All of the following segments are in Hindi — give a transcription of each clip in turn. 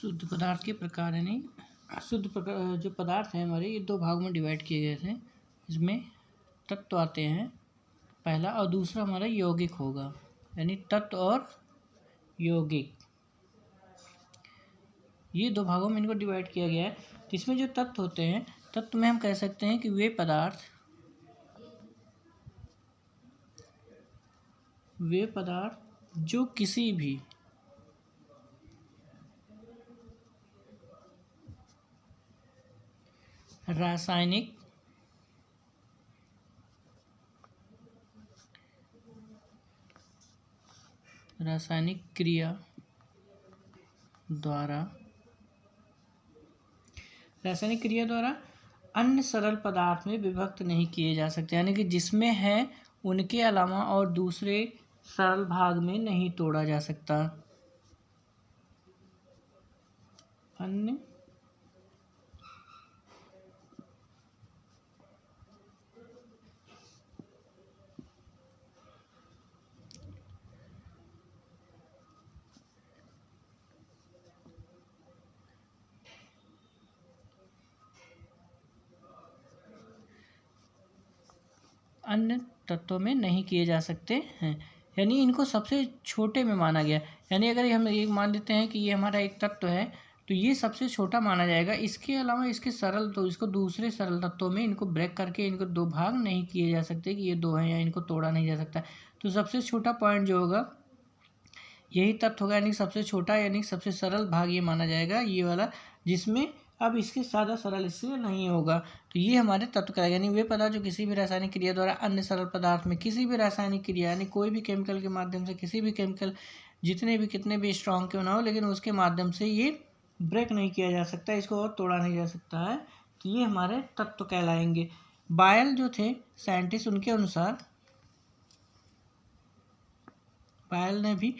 शुद्ध पदार्थ के प्रकार यानी शुद्ध प्रकार जो पदार्थ हैं हमारे, ये दो भागों में डिवाइड किए गए थे। इसमें तत्व आते हैं पहला, और दूसरा हमारा यौगिक होगा, यानी तत्व और यौगिक, ये दो भागों में इनको डिवाइड किया गया है। तो इसमें जो तत्व होते हैं, तत्व में हम कह सकते हैं कि वे पदार्थ जो किसी भी रासायनिक क्रिया द्वारा अन्य सरल पदार्थ में विभक्त नहीं किए जा सकते, यानी कि जिसमें है उनके अलावा और दूसरे सरल भाग में नहीं तोड़ा जा सकता। अन्य तत्वों में नहीं किए जा सकते हैं, यानी इनको सबसे छोटे में माना गया। यानी अगर हम एक मान लेते हैं कि ये हमारा एक तत्व है, तो ये सबसे छोटा माना जाएगा। इसके अलावा इसके सरल, तो इसको दूसरे सरल तत्वों में इनको ब्रेक करके इनको दो भाग नहीं किए जा सकते कि ये दो हैं, या इनको तोड़ा नहीं जा सकता। तो सबसे छोटा पॉइंट जो होगा यही तत्व होगा, यानी सबसे छोटा यानी सबसे सरल भाग ये माना जाएगा, ये वाला, जिसमें अब इसके सादा सरल इससे नहीं होगा। तो ये हमारे तत्व का, यानी वे पदार्थ जो किसी भी रासायनिक क्रिया द्वारा अन्य सरल पदार्थ में, किसी भी रासायनिक क्रिया यानी कोई भी केमिकल के माध्यम से, किसी भी केमिकल जितने भी कितने भी स्ट्रॉन्ग क्यों ना हो, लेकिन उसके माध्यम से ये ब्रेक नहीं किया जा सकता, इसको और तोड़ा नहीं जा सकता है। तो ये हमारे तत्व कहलाएंगे। बायल जो थे साइंटिस्ट, उनके अनुसार बायल ने भी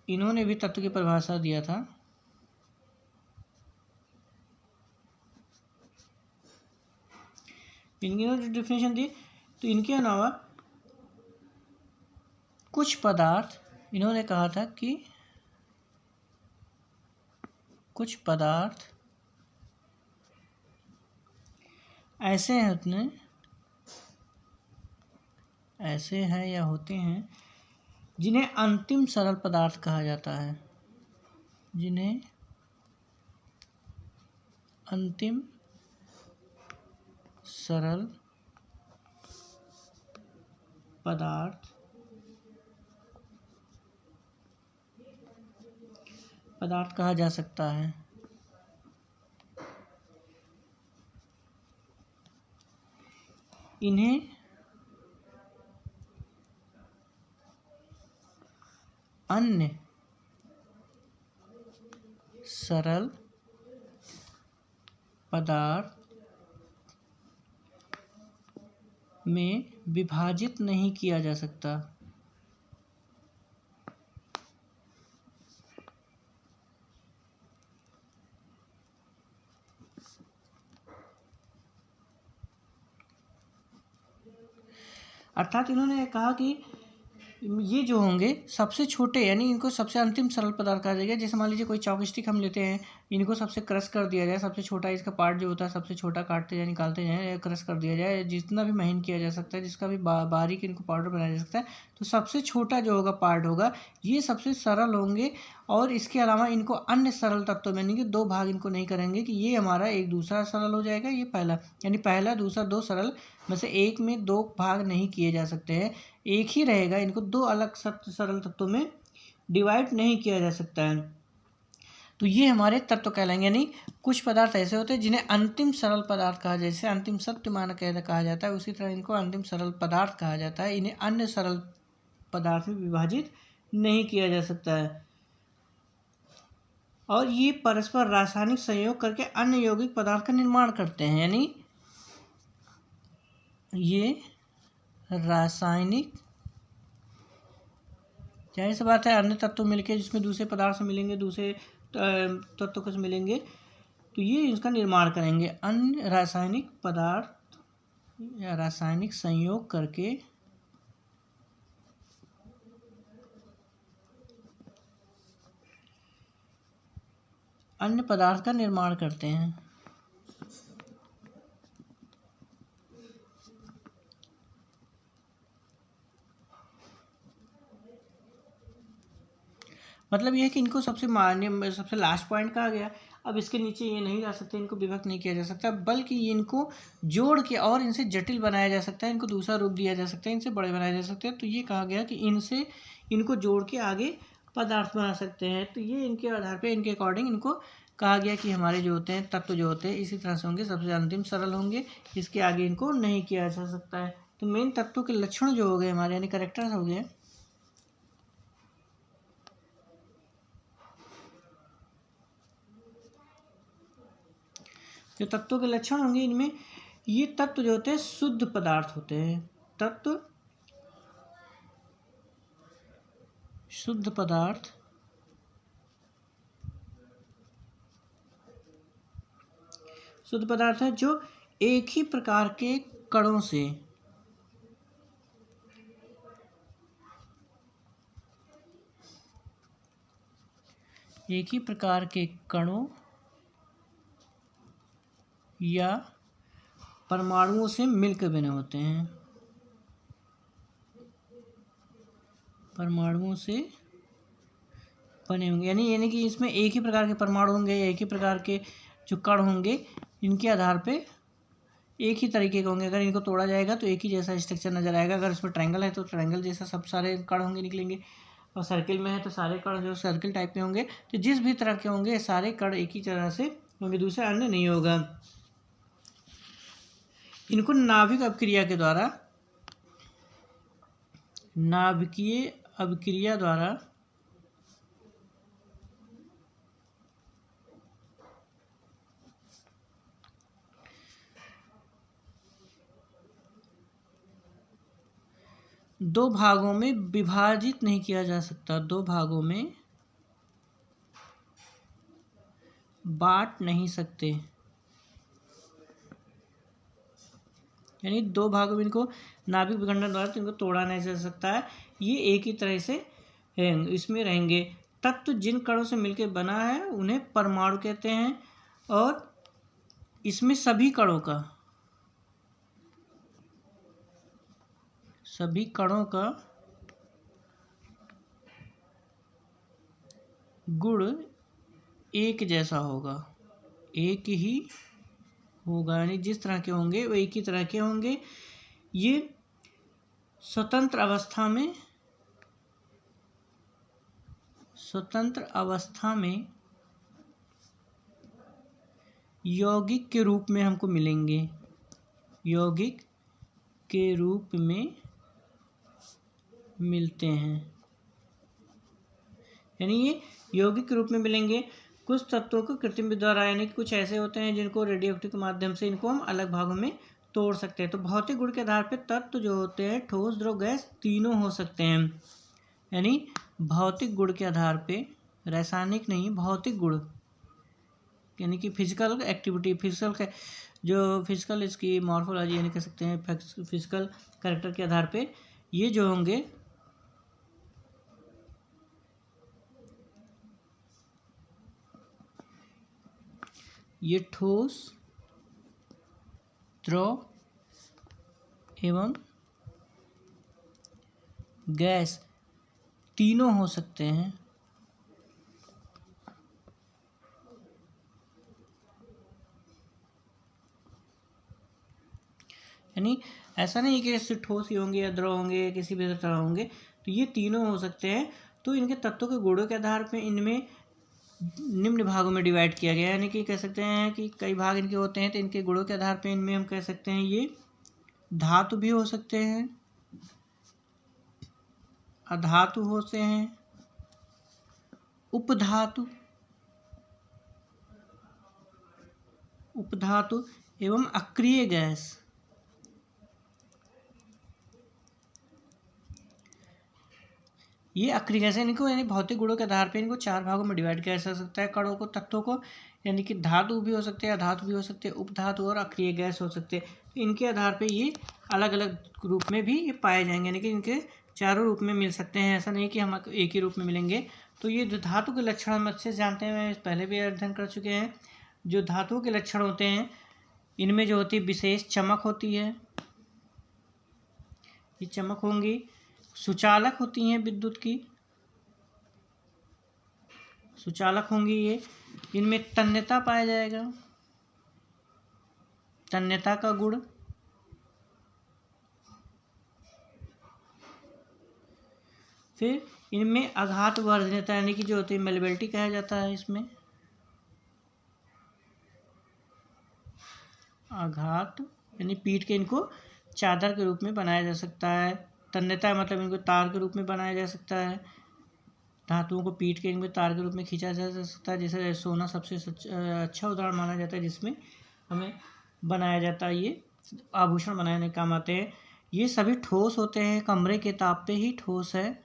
इन्होंने भी तत्व की परिभाषा दिया था। इनकी जो डिफिनेशन दी, तो इनके अलावा कुछ पदार्थ, इन्होंने कहा था कि कुछ पदार्थ ऐसे हैं या होते हैं जिन्हें अंतिम सरल पदार्थ कहा जाता है, जिन्हें अंतिम सरल पदार्थ कहा जा सकता है। इन्हें अन्य सरल पदार्थ में विभाजित नहीं किया जा सकता। अर्थात इन्होंने कहा कि ये जो होंगे सबसे छोटे, यानी इनको सबसे अंतिम सरल पदार्थ कहा जाएगा। जैसे मान लीजिए कोई चॉपस्टिक हम लेते हैं, इनको सबसे क्रश कर दिया जाए, सबसे छोटा इसका पार्ट जो होता है सबसे छोटा काटते जाए, निकालते जाए, या क्रश कर दिया जाए, जितना भी महीन किया जा सकता है, जिसका भी बारीक इनको पाउडर बनाया जा सकता है, तो सबसे छोटा जो होगा पार्ट होगा, ये सबसे सरल होंगे। और इसके अलावा इनको अन्य सरल तत्वों में, यानी कि दो भाग इनको नहीं करेंगे कि ये हमारा एक दूसरा सरल हो जाएगा, ये पहला, यानी पहला दूसरा दो सरल में से एक में दो भाग नहीं किए जा सकते हैं, एक ही रहेगा। इनको दो अलग सरल तत्वों में डिवाइड नहीं किया जा सकता है। तो ये हमारे तत्व कहलाएंगे। यानी कुछ पदार्थ ऐसे होते हैं जिन्हें अंतिम सरल पदार्थ कहा, जैसे अंतिम सत्य मान कहा जाता है, उसी तरह इनको अंतिम सरल पदार्थ कहा जाता है। इन्हें अन्य सरल पदार्थ में विभाजित नहीं किया जा सकता है, और ये परस्पर रासायनिक संयोग करके अन्य यौगिक पदार्थ का निर्माण करते हैं। यानी ये रासायनिक, जाहिर सी बात है, अन्य तत्व मिलके जिसमें दूसरे पदार्थ से मिलेंगे, दूसरे तत्व को मिलेंगे, तो ये इसका निर्माण करेंगे। अन्य रासायनिक पदार्थ या रासायनिक संयोग करके अन्य पदार्थ का निर्माण करते हैं। मतलब ये है कि इनको सबसे लास्ट पॉइंट कहा गया। अब इसके नीचे ये नहीं जा सकते, इनको विभक्त नहीं किया जा सकता, बल्कि इनको जोड़ के और इनसे जटिल बनाया जा सकता है, इनको दूसरा रूप दिया जा सकता है, इनसे बड़े बनाए जा सकते हैं। तो ये कहा गया कि इनको जोड़ के आगे पदार्थ बना सकते हैं। तो ये इनके आधार पे, इनके अकॉर्डिंग इनको कहा गया कि हमारे जो होते हैं तत्व जो होते हैं इसी तरह से होंगे, सबसे अंतिम सरल होंगे, इसके आगे इनको नहीं किया जा सकता है। तो मेन तत्वों के लक्षण जो हो गए हमारे, यानी कैरेक्टर्स हो गए, जो तत्वों के लक्षण होंगे इनमें ये तत्व जो होते हैं शुद्ध पदार्थ होते हैं। तत्व शुद्ध पदार्थ, शुद्ध पदार्थ है जो एक ही प्रकार के कणों से या परमाणुओं से मिलकर बने होते हैं। परमाणुओं से बने होंगे, यानी कि इसमें एक ही प्रकार के परमाणु होंगे या एक ही प्रकार के जो कण होंगे, इनके आधार पे एक ही तरीके के होंगे। अगर इनको तोड़ा जाएगा तो एक ही जैसा स्ट्रक्चर नजर आएगा। अगर इसमें ट्रायंगल है तो ट्रायंगल जैसा सब सारे कण होंगे, निकलेंगे। और सर्किल में है तो सारे कण जो सर्किल टाइप के होंगे। तो जिस भी तरह के होंगे सारे कण एक ही तरह से होंगे, दूसरा अन्य नहीं होगा। इनको नाभिकीय अभिक्रिया द्वारा दो भागों में विभाजित नहीं किया जा सकता, दो भागों में बांट नहीं सकते, यानी दो भागों में इनको नाभिक विखंडन द्वारा तो इनको तोड़ा नहीं जा सकता है। ये एक ही तरह से इसमें रहेंगे। तत्व जिन कणों से मिलकर बना है उन्हें परमाणु कहते हैं, और इसमें सभी कणों का गुण एक जैसा होगा, एक ही होगा, यानी जिस तरह के होंगे वो एक ही तरह के होंगे। ये स्वतंत्र अवस्था में यौगिक के रूप में हमको मिलेंगे, यौगिक के रूप में मिलते हैं, यानी ये यौगिक के रूप में मिलेंगे। कुछ तत्वों को कृत्रिम विधि द्वारा, यानी कुछ ऐसे होते हैं जिनको रेडियोएक्टिव के माध्यम से इनको हम अलग भागों में तोड़ सकते हैं। तो भौतिक गुण के आधार पर तत्व जो होते हैं ठोस, द्रव, गैस तीनों हो सकते हैं। यानी भौतिक गुण के आधार पे, रासायनिक नहीं, भौतिक गुण यानी कि फिजिकल एक्टिविटी, फिजिकल इसकी मॉर्फोलॉजी यानी कह सकते हैं फिजिकल कैरेक्टर के आधार पे ये जो होंगे ये ठोस, द्रव एवं गैस तीनों हो सकते हैं। यानी ऐसा नहीं कि इससे ठोस ही होंगे या द्रव होंगे या किसी भी तरह होंगे, तो ये तीनों हो सकते हैं। तो इनके तत्वों के गुणों के आधार पे इनमें निम्न भागों में डिवाइड किया गया है, यानी कि कह सकते हैं कि कई भाग इनके होते हैं। तो इनके गुणों के आधार पे इनमें हम कह सकते हैं ये धातु भी हो सकते हैं, अधातु होते हैं, उपधातु एवं अक्रिय गैस। ये अक्रिय गैस है, इनको यानी भौतिक गुणों के आधार पे इनको चार भागों में डिवाइड किया जा सकता है कणों को, तत्वों को, यानी कि धातु भी हो सकते हैं, अधातु भी हो सकते हैं, उपधातु और अक्रिय गैस हो सकते हैं। तो इनके आधार पे ये अलग अलग रूप में भी ये पाए जाएंगे, यानी कि इनके चारों रूप में मिल सकते हैं। ऐसा नहीं कि हम एक ही रूप में मिलेंगे, तो ये जो धातु के लक्षण हम अच्छे से जानते हैं, पहले भी अध्ययन कर चुके हैं। जो धातुओं के लक्षण होते हैं इनमें जो होती है विशेष चमक होती है, ये चमक होंगी। सुचालक होती हैं विद्युत की, सुचालक होंगी ये। इनमें तन्यता पाया जाएगा, तन्यता का गुण। फिर इनमें आघात वर्धनता यानी कि जो होती है मेलेबिलिटी कहा जाता है। इसमें आघात यानी पीट के इनको चादर के रूप में बनाया जा सकता है। तन्यता मतलब इनको तार के रूप में बनाया जा सकता है। धातुओं को पीट के इनमें तार के रूप में खींचा जा सकता है। जैसे सोना सबसे अच्छा उदाहरण माना जाता है, जिसमें हमें बनाया जाता है, ये आभूषण बनाने के काम आते हैं। ये सभी ठोस होते हैं, कमरे के ताप पे ही ठोस है।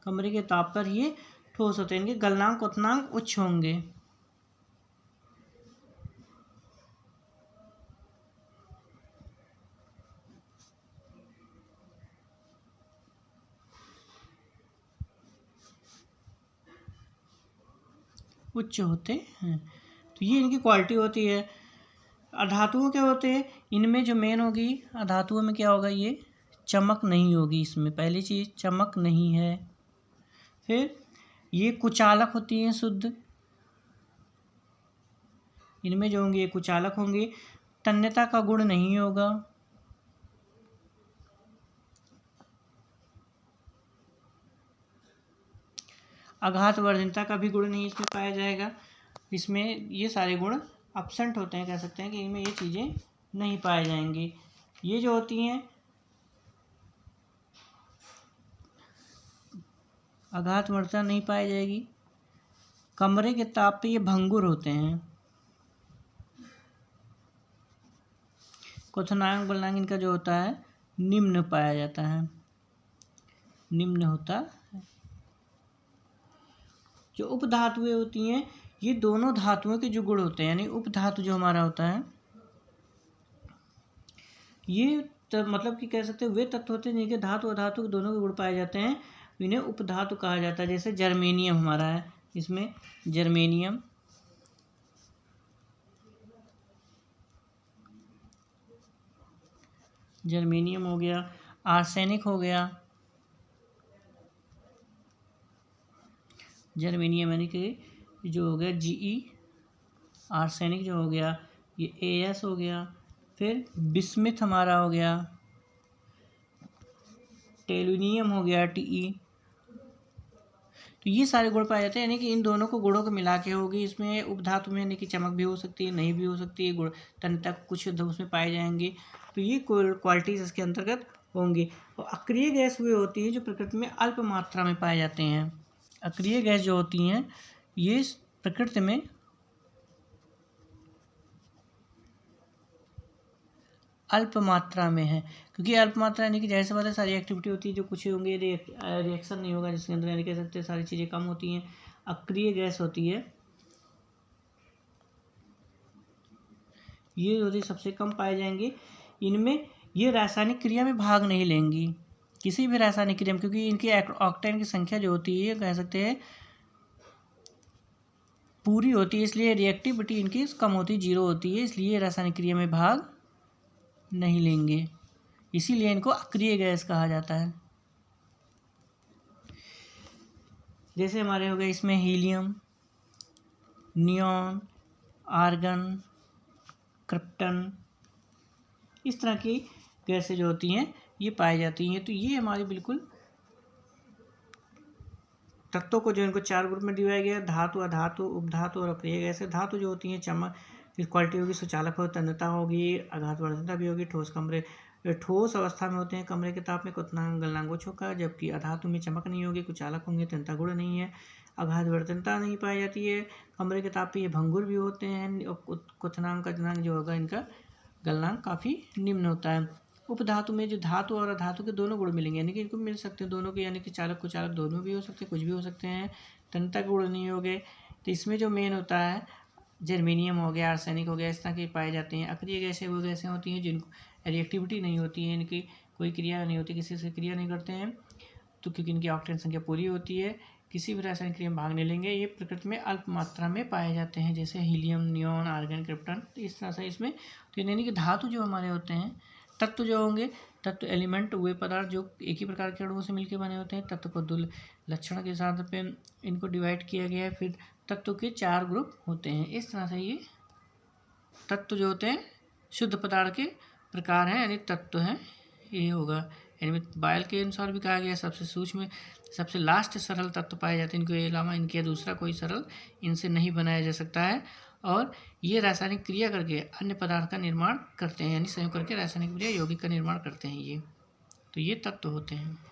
कमरे के ताप पर ये ठोस होते हैं। इनके गलनांक क्वथनांक उच्च होंगे। उच्च होते हैं। तो ये इनकी क्वालिटी होती है। अधातुओं क्या होते हैं, इनमें जो मेन होगी अधातुओं में क्या होगा, ये चमक नहीं होगी। इसमें पहली चीज़ चमक नहीं है। फिर ये कुचालक होती हैं शुद्ध, इनमें जो होंगे ये कुचालक होंगे। तन्यता का गुण नहीं होगा। आघात वर्धनता का भी गुण नहीं इसमें पाया जाएगा। इसमें ये सारे गुण एब्सेंट होते हैं, कह सकते हैं कि इनमें ये चीज़ें नहीं पाए जाएंगी। ये जो होती हैं आघात वर्धनता नहीं पाई जाएगी। कमरे के ताप पे ये भंगुर होते हैं। क्वथनांक गलनांक इनका जो होता है निम्न पाया जाता है, निम्न होता है। जो उपधातुएं होती हैं, ये दोनों धातुओं के जो गुण होते हैं, यानी उपधातु जो हमारा होता है, ये मतलब कि कह सकते हैं वे तत्व होते हैं जिनके धातु अधातु दोनों के गुण पाए जाते हैं, इन्हें उपधातु कहा जाता है। जैसे जर्मेनियम हमारा है, इसमें जर्मेनियम, जर्मेनियम हो गया। आर्सेनिक हो गया, जर्मेनियम यानी कि जो हो गया Ge। आर्सेनिक जो हो गया ये As हो गया। फिर बिस्मिथ हमारा हो गया, टेलुनियम हो गया Te। तो ये सारे गुण पाए जाते हैं, यानी कि इन दोनों को गुणों को मिला के होगी। इसमें उपधातु में यानी कि चमक भी हो सकती है, नहीं भी हो सकती है, गुण तन्यता कुछ उसमें पाए जाएंगे। तो ये क्वालिटीज इसके अंतर्गत होंगी। और अक्रिय गैस वे होती है जो प्रकृति में अल्प मात्रा में पाए जाते हैं। अक्रिय गैस जो होती हैं ये प्रकृति में अल्प मात्रा में है, क्योंकि अल्प मात्रा यानी कि जाहिर सी बात है सारी एक्टिविटी होती है जो कुछ होंगे, रिएक्शन नहीं होगा जिसके अंदर, यानी कह सकते हैं सारी चीज़ें कम होती हैं। अक्रिय गैस होती है ये होती सबसे कम पाए जाएंगे। इनमें ये रासायनिक क्रिया में भाग नहीं लेंगी, किसी भी रासायनिक क्रिया में, क्योंकि इनकी ऑक्टेन की संख्या जो होती है कह सकते हैं पूरी होती है, इसलिए रिएक्टिविटी इनकी कम होती है, 0 होती है, इसलिए रासायनिक क्रिया में भाग नहीं लेंगे, इसीलिए इनको अक्रिय गैस कहा जाता है। जैसे हमारे हो गए इसमें हीलियम, नियॉन, आर्गन, क्रिप्टन, इस तरह की गैसें जो होती हैं ये पाई जाती हैं। तो ये हमारी बिल्कुल तत्वों को जो इनको 4 ग्रुप में डिवाइड गया, धातु, अधातु, उपधातु और अक्रिय गैसें। धातु जो होती हैं चमक की क्वालिटी होगी, सुचालक हो, तन्यता होगी, आघात वर्धनता भी होगी। ठोस अवस्था में होते हैं, कमरे के ताप में क्वथनांक गलनांक उच्च होगा, जबकि अधातु में चमक नहीं होगी, कुचालक होंगे, तन्यता गुण नहीं है, आघात वर्धनता नहीं पाई जाती है। कमरे के ताप पे ये भंगुर भी होते हैं, और क्वथनांक गलनांक जो होगा इनका गलनांक काफ़ी निम्न होता है। उपधातु में जो धातु और अधातु के दोनों गुण मिलेंगे, यानी कि इनको मिल सकते हैं दोनों के, यानी कि चालक कुचालक दोनों भी हो सकते हैं, कुछ भी हो सकते हैं, तन्यता के गुण नहीं होंगे। तो इसमें जो मेन होता है जर्मेनियम हो गया, आर्सेनिक हो गया, इस तरह के पाए जाते हैं। अक्रिय गैसें वो गैसें होती हैं जिनको रिएक्टिविटी नहीं होती है, इनकी कोई क्रिया नहीं होती, किसी से क्रिया नहीं करते हैं, तो क्योंकि इनकी ऑक्टेन संख्या पूरी होती है, किसी भी रासायनिक क्रिया में भाग नहीं लेंगे, ये प्रकृति में अल्प मात्रा में पाए जाते हैं, जैसे हीलियम, नियॉन, आर्गन, क्रिप्टन। तो इस तरह से इसमें तो यानी कि धातु जो हमारे होते हैं, तत्व जो होंगे, तत्व एलिमेंट वे पदार्थ जो एक ही प्रकार के अणुओं से मिलकर बने होते हैं। तत्व को दो लक्षण के साथ पे इनको डिवाइड किया गया है। फिर तत्व के 4 ग्रुप होते हैं। इस तरह से ये तत्व जो होते हैं शुद्ध पदार्थ के प्रकार हैं, यानी तत्व हैं, ये होगा। यानी बायल के अनुसार भी कहा गया सबसे सूक्ष्म, सबसे लास्ट सरल तत्व पाए जाते हैं, इनके अलावा इनके दूसरा कोई सरल इनसे नहीं बनाया जा सकता है। और ये रासायनिक क्रिया करके अन्य पदार्थ का निर्माण करते हैं, यानी संयोग करके रासायनिक क्रिया यौगिक का निर्माण करते हैं ये। तो ये तत्व होते हैं।